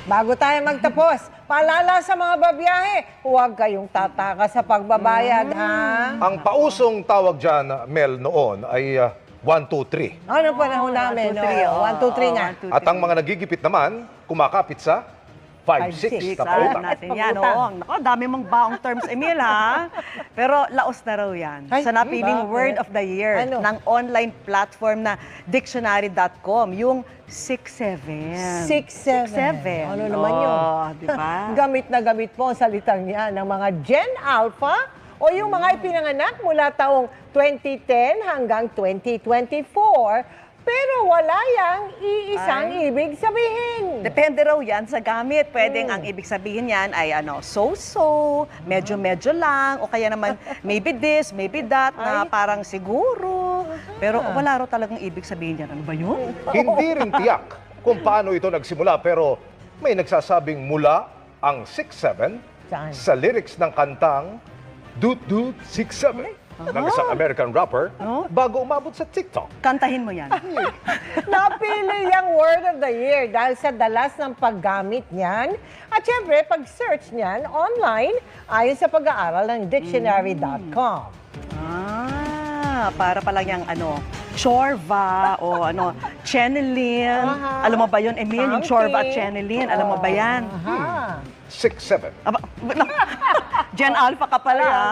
Bago tayo magtapos, paalala sa mga babiyahe, huwag kayong tataka sa pagbabayad, ha? Ang pausong tawag dyan, Mel, noon ay 1, 2, 3. Ano panahon namin? 1, 2, 3. 1, 2, 3 nga. 1, 2, At ang mga nagigipit naman, kumakapit sa 5, 6 na pautang. natin yan. Oo. Nako, dami mong baong terms, Emil, ha? Pero laos na raw yan. Ay, Sa napiling bakit? word of the year Ano? ng online platform na dictionary.com, yung 6-7. 6-7. Ano naman yun? Di ba? Gamit na gamit po ang salitang yan ng mga Gen Alpha o yung mga ipinanganak mula taong 2010 hanggang 2024. Pero wala yang iisang ibig sabihin. Depende raw yan sa gamit. Pwedeng ang ibig sabihin yan ay so-so, medyo-medyo lang, o kaya naman maybe this, maybe that, na parang siguro. Pero wala raw talagang ibig sabihin yan. Ano ba yun? Hindi rin tiyak kung paano ito nagsimula, pero may nagsasabing mula ang 6-7 Saan? sa lyrics ng kantang Doot Doot 6-7 ng isang American rapper bago umabot sa TikTok. Kantahin mo yan. Napili yung word of the year dahil sa dalas ng paggamit niyan. At syempre, pag-search niyan online ayon sa pag-aaral ng dictionary.com. Para pala yung Chorva o Chenelin. Alam mo ba yun, Emil? Yung Chorva at Chenelin. Alam mo ba yan? 6-7. Aba, Gen Alpha ka pala, ha?